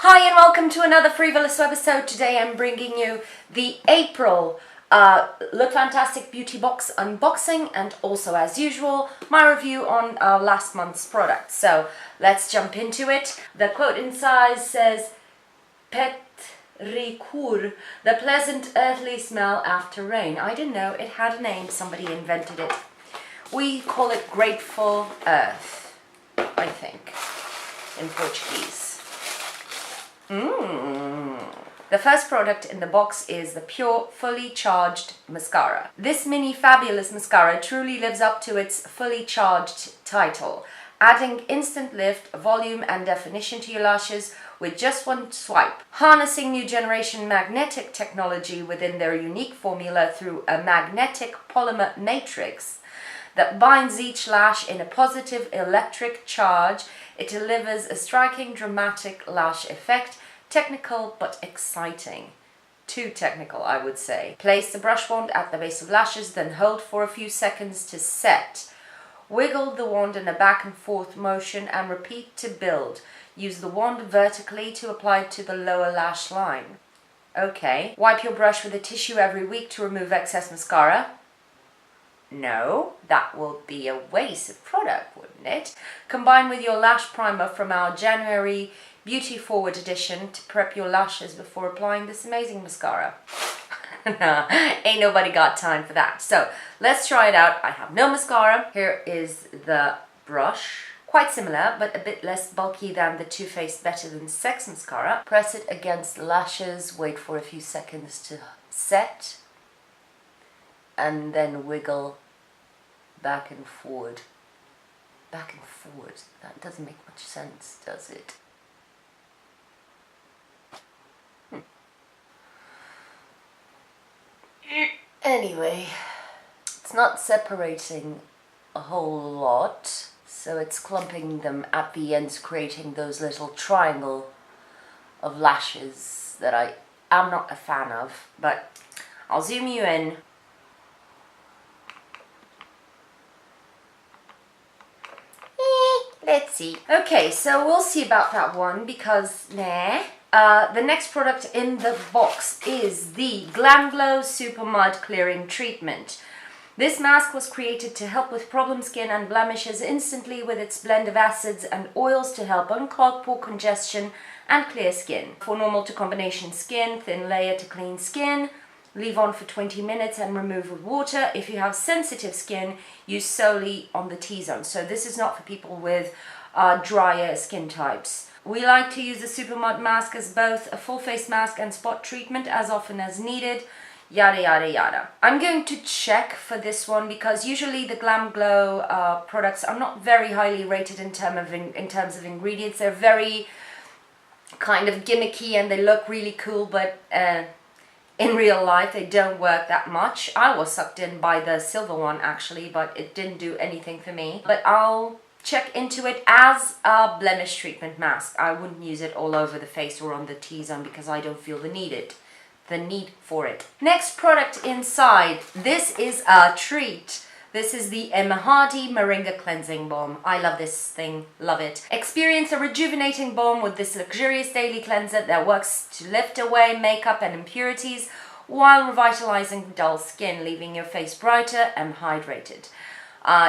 Hi and welcome to another free.volous episode. Today I'm bringing you the April Look Fantastic Beauty Box unboxing and also, as usual, my review on our last month's product. So let's jump into it. The quote inside says, "Petrichor, the pleasant earthly smell after rain." I didn't know it had a name, somebody invented it. We call it grateful earth, I think, in Portuguese. The first product in the box is the Pure Fully Charged Mascara. This mini fabulous mascara truly lives up to its fully charged title, adding instant lift, volume and definition to your lashes with just one swipe. Harnessing new generation magnetic technology within their unique formula through a magnetic polymer matrix that binds each lash in a positive electric charge, it delivers a striking, dramatic lash effect. Technical but exciting. Too technical, I would say. Place the brush wand at the base of lashes, then hold for a few seconds to set. Wiggle the wand in a back and forth motion and repeat to build. Use the wand vertically to apply it to the lower lash line. Okay. Wipe your brush with a tissue every week to remove excess mascara. No, that will be a waste of product, wouldn't it? Combine with your lash primer from our January Beauty Forward edition to prep your lashes before applying this amazing mascara. Nah, ain't nobody got time for that. So let's try it out. I have no mascara. Here is the brush. Quite similar, but a bit less bulky than the Too Faced Better Than Sex mascara. Press it against the lashes, wait for a few seconds to set, and then wiggle back and forward. Back and forward. That doesn't make much sense, does it? Anyway, it's not separating a whole lot, so it's clumping them at the ends, creating those little triangle of lashes that I am not a fan of, but I'll zoom you in. Let's see. Okay, so we'll see about that one because nah. The next product in the box is the GLAMGLOW Super Mud Clearing Treatment. This mask was created to help with problem skin and blemishes instantly with its blend of acids and oils to help unclog pore congestion and clear skin. For normal to combination skin, thin layer to clean skin, leave on for 20 minutes and remove with water. If you have sensitive skin, use solely on the T-zone. So this is not for people with drier skin types. We like to use the Super Mud mask as both a full face mask and spot treatment as often as needed, yada yada yada. I'm going to check for this one because usually the GLAMGLOW products are not very highly rated in terms of ingredients. They're very kind of gimmicky and they look really cool, but in real life they don't work that much. I was sucked in by the silver one actually, but it didn't do anything for me. But I'll check into it as a blemish treatment mask. I wouldn't use it all over the face or on the T-zone because I don't feel the need for it. Next product inside. This is a treat. This is the HARDIE Moringa Cleansing Balm. I love this thing, love it. Experience a rejuvenating balm with this luxurious daily cleanser that works to lift away makeup and impurities while revitalizing dull skin, leaving your face brighter and hydrated.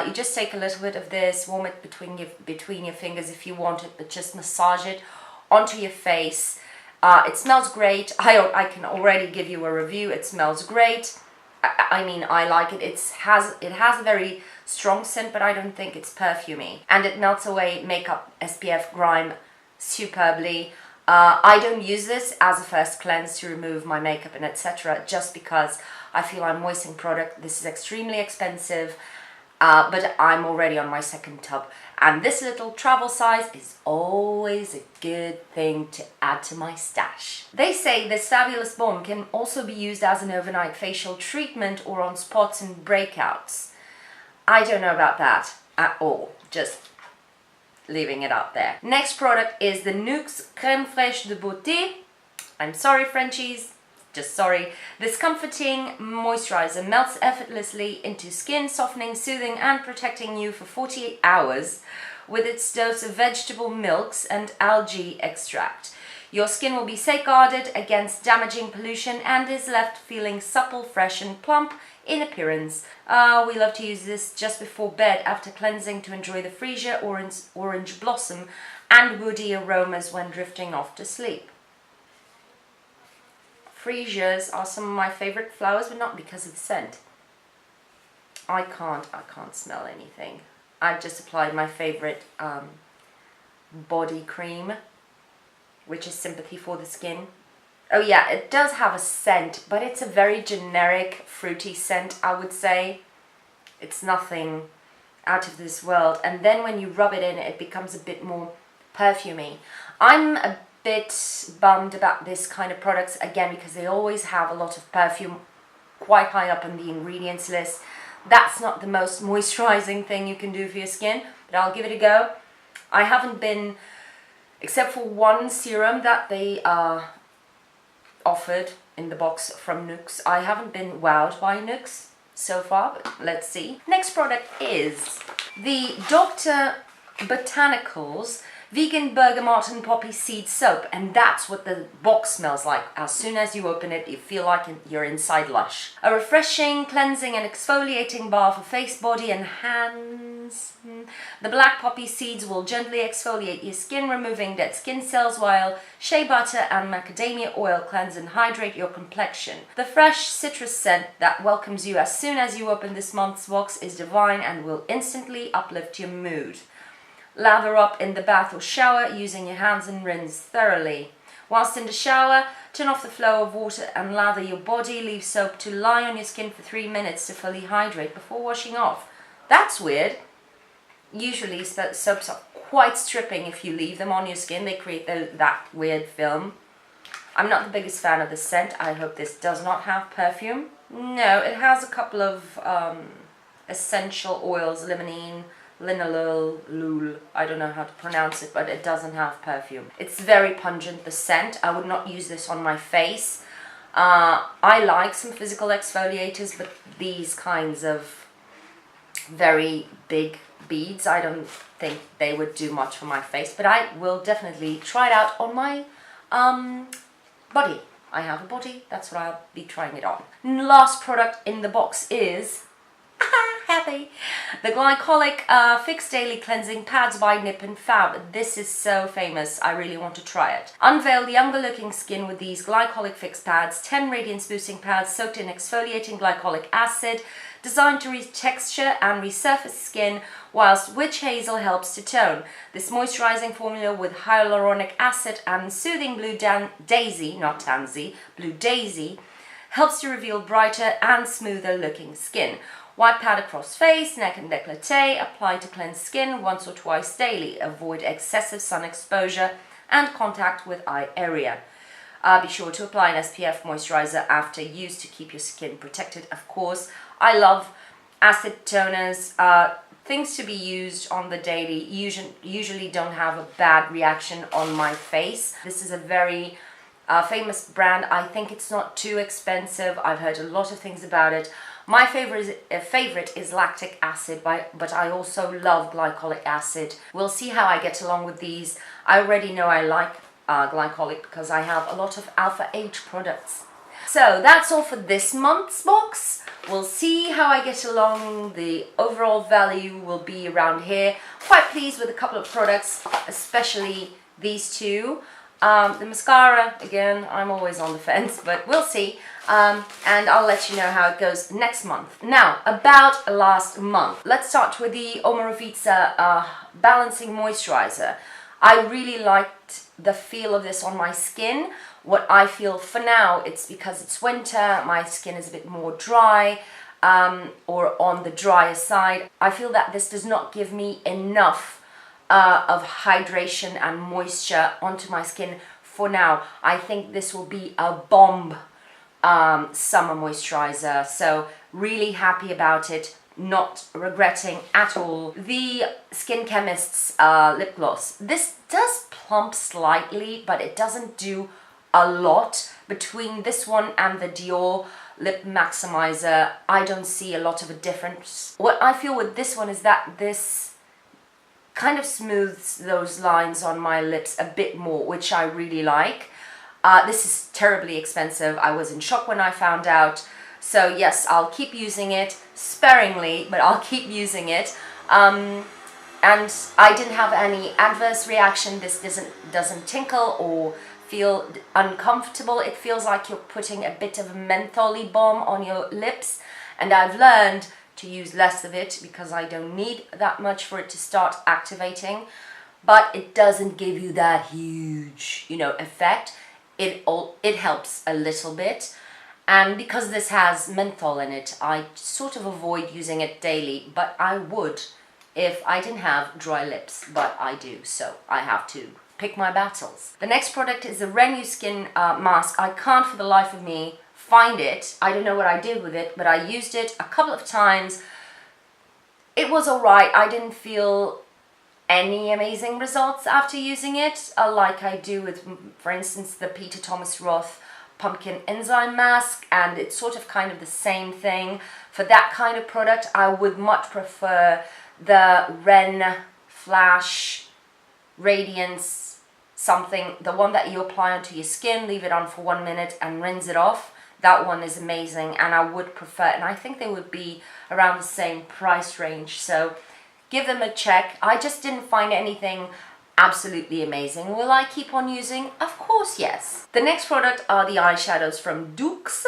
You just take a little bit of this, warm it between your fingers if you want it, but just massage it onto your face. It smells great. I can already give you a review. It smells great. I mean, I like it. It has a very strong scent, but I don't think it's perfumey. And it melts away makeup, SPF, grime superbly. I don't use this as a first cleanse to remove my makeup and etc. just because I feel I'm wasting product. This is extremely expensive. But I'm already on my second tub, and this little travel size is always a good thing to add to my stash. They say this fabulous balm can also be used as an overnight facial treatment or on spots and breakouts. I don't know about that at all, just leaving it out there. Next product is the NYX Crème Fraîche de Beauté. I'm sorry, Frenchies. Just sorry. This comforting moisturizer melts effortlessly into skin, softening, soothing and protecting you for 48 hours with its dose of vegetable milks and algae extract. Your skin will be safeguarded against damaging pollution and is left feeling supple, fresh and plump in appearance. We love to use this just before bed after cleansing to enjoy the freesia, orange blossom and woody aromas when drifting off to sleep. Freesias are some of my favorite flowers, but not because of the scent. I can't smell anything. I've just applied my favorite body cream, which is Sympathy for the Skin. Oh yeah, it does have a scent, but it's a very generic fruity scent, I would say. It's nothing out of this world. And then when you rub it in, it becomes a bit more perfumey. I'm a bit bummed about this kind of products, again, because they always have a lot of perfume quite high up on the ingredients list. That's not the most moisturizing thing you can do for your skin, but I'll give it a go. I haven't been, except for one serum that they offered in the box from Nuxe, I haven't been wowed by Nuxe so far, but let's see. Next product is the Dr. Botanicals Vegan Bergamot and Poppy Seed Soap, and that's what the box smells like. As soon as you open it, you feel like you're inside Lush. A refreshing, cleansing and exfoliating bar for face, body and hands. The black poppy seeds will gently exfoliate your skin, removing dead skin cells, while shea butter and macadamia oil cleanse and hydrate your complexion. The fresh citrus scent that welcomes you as soon as you open this month's box is divine and will instantly uplift your mood. Lather up in the bath or shower using your hands and rinse thoroughly. Whilst in the shower, turn off the flow of water and lather your body. Leave soap to lie on your skin for 3 minutes to fully hydrate before washing off. That's weird. Usually soaps are quite stripping if you leave them on your skin. They create that weird film. I'm not the biggest fan of the scent. I hope this does not have perfume. No, it has a couple of essential oils, limonene, linalool, I don't know how to pronounce it, but it doesn't have perfume. It's very pungent, the scent. I would not use this on my face. I like some physical exfoliators, but these kinds of very big beads, I don't think they would do much for my face, but I will definitely try it out on my body. I have a body, that's what I'll be trying it on. Last product in the box is happy. The GLYCOLIC Fix Daily Cleansing Pads by Nip and Fab. This is so famous, I really want to try it. Unveil younger looking skin with these GLYCOLIC Fix Pads, 10 radiance boosting pads soaked in exfoliating glycolic acid, designed to retexture and resurface skin, whilst witch hazel helps to tone. This moisturizing formula with hyaluronic acid and soothing blue daisy, not tansy, blue daisy, helps to reveal brighter and smoother looking skin. Wipe pad across face, neck and décolleté. Apply to cleanse skin once or twice daily. Avoid excessive sun exposure and contact with eye area. Be sure to apply an SPF moisturizer after use to keep your skin protected, of course. I love acid toners. Things to be used on the daily usually don't have a bad reaction on my face. This is a very famous brand. I think it's not too expensive. I've heard a lot of things about it. My favorite is lactic acid, but I also love glycolic acid. We'll see how I get along with these. I already know I like glycolic because I have a lot of Alpha H products. So that's all for this month's box. We'll see how I get along. The overall value will be around here. Quite pleased with a couple of products, especially these two. The mascara, again, I'm always on the fence, but we'll see. And I'll let you know how it goes next month. Now, about last month. Let's start with the Omorovicza Balancing Moisturizer. I really liked the feel of this on my skin. What I feel for now, it's because it's winter, my skin is a bit more dry, or on the drier side. I feel that this does not give me enough of hydration and moisture onto my skin for now. I think this will be a bomb summer moisturizer, so really happy about it, not regretting at all. The Skin Chemist's lip gloss. This does plump slightly, but it doesn't do a lot. Between this one and the Dior Lip Maximizer, I don't see a lot of a difference. What I feel with this one is that this kind of smooths those lines on my lips a bit more, which I really like. This is terribly expensive. I was in shock when I found out. So yes, I'll keep using it sparingly, but I'll keep using it. And I didn't have any adverse reaction. This doesn't tinkle or feel uncomfortable. It feels like you're putting a bit of a mentholy balm on your lips. And I've learned to use less of it because I don't need that much for it to start activating. But it doesn't give you that huge, you know, effect. It helps a little bit, and because this has menthol in it, I sort of avoid using it daily, but I would if I didn't have dry lips, but I do, so I have to pick my battles. The next product is the REN Skin mask. I can't for the life of me find it. I don't know what I did with it, but I used it a couple of times. It was alright. I didn't feel any amazing results after using it, like I do with, for instance, the Peter Thomas Roth pumpkin enzyme mask, and it's sort of kind of the same thing. For that kind of product, I would much prefer the REN Flash Radiance something, the one that you apply onto your skin, leave it on for 1 minute and rinse it off. That one is amazing, and I would prefer, and I think they would be around the same price range, so give them a check. I just didn't find anything absolutely amazing. Will I keep on using? Of course, yes. The next product are the eyeshadows from Dux,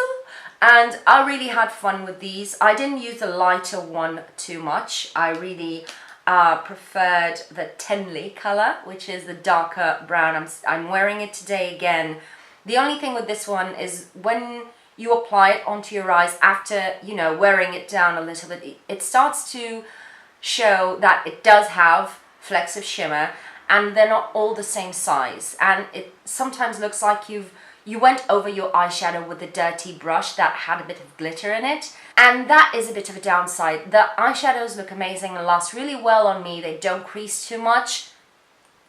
and I really had fun with these. I didn't use the lighter one too much. I really preferred the Tenley color, which is the darker brown. I'm wearing it today again. The only thing with this one is when you apply it onto your eyes after, you know, wearing it down a little bit, it starts to show that it does have flecks of shimmer, and they're not all the same size, and it sometimes looks like you went over your eyeshadow with a dirty brush that had a bit of glitter in it, and that is a bit of a downside. The eyeshadows look amazing and last really well on me. They don't crease too much,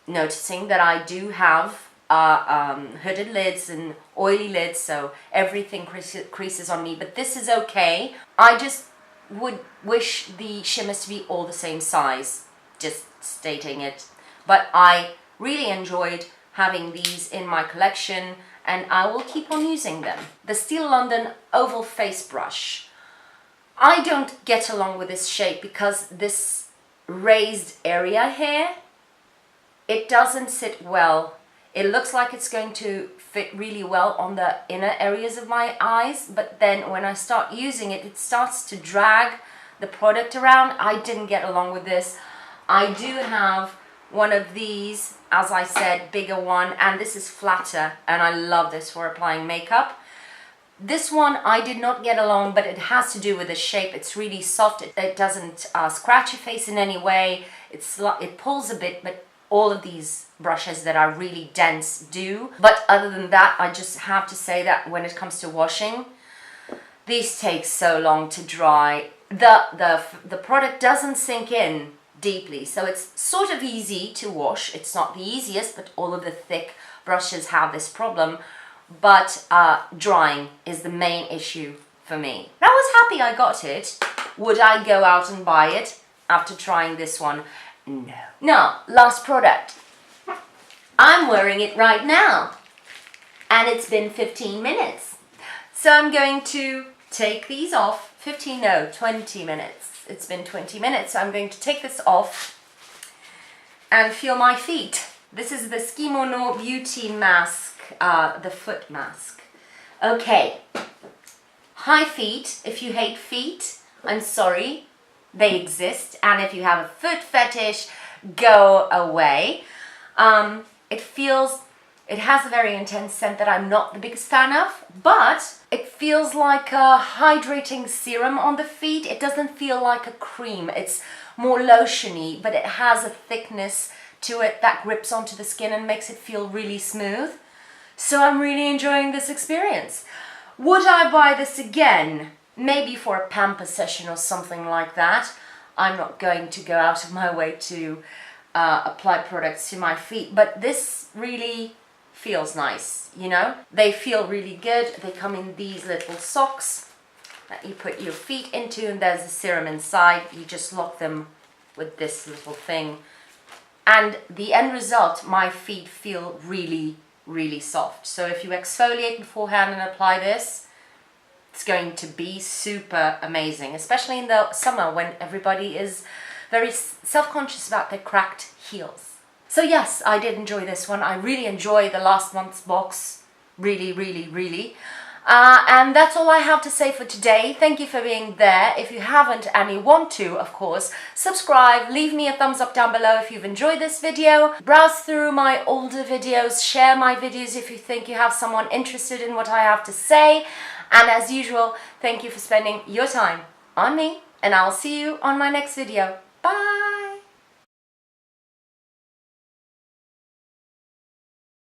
noticing that I do have hooded lids and oily lids, so everything creases on me, but this is okay. I just would wish the shimmers to be all the same size, just stating it. But I really enjoyed having these in my collection, and I will keep on using them. The Steel London Oval Face Brush. I don't get along with this shape because this raised area here, it doesn't sit well. It looks like it's going to fit really well on the inner areas of my eyes, but then when I start using it, it starts to drag the product around. I didn't get along with this. I do have one of these, as I said, bigger one, and this is flatter, and I love this for applying makeup. This one I did not get along, but it has to do with the shape. It's really soft. It doesn't scratch your face in any way. It pulls a bit, but all of these brushes that are really dense do. But other than that, I just have to say that when it comes to washing, these take so long to dry. The product doesn't sink in deeply, so it's sort of easy to wash. It's not the easiest, but all of the thick brushes have this problem. But drying is the main issue for me. I was happy I got it. Would I go out and buy it after trying this one? No. Now, last product. I'm wearing it right now, and it's been 15 minutes. So I'm going to take these off. 20 minutes. It's been 20 minutes, so I'm going to take this off and feel my feet. This is the Skimono Beauty Mask, the foot mask. Okay, high feet. If you hate feet, I'm sorry, they exist. And if you have a foot fetish, go away. It has a very intense scent that I'm not the biggest fan of, but it feels like a hydrating serum on the feet. It doesn't feel like a cream. It's more lotiony, but it has a thickness to it that grips onto the skin and makes it feel really smooth. So I'm really enjoying this experience. Would I buy this again? Maybe for a pamper session or something like that. I'm not going to go out of my way to apply products to my feet, but this really feels nice, you know? They feel really good. They come in these little socks that you put your feet into, and there's a serum inside. You just lock them with this little thing and the end result, my feet feel really, really soft. So if you exfoliate beforehand and apply this, it's going to be super amazing, especially in the summer when everybody is very self-conscious about their cracked heels. So yes, I did enjoy this one. I really enjoyed the last month's box. Really, really, really. And that's all I have to say for today. Thank you for being there. If you haven't and you want to, of course, subscribe, leave me a thumbs up down below if you've enjoyed this video. Browse through my older videos, share my videos if you think you have someone interested in what I have to say. And as usual, thank you for spending your time on me, and I'll see you on my next video. Bye!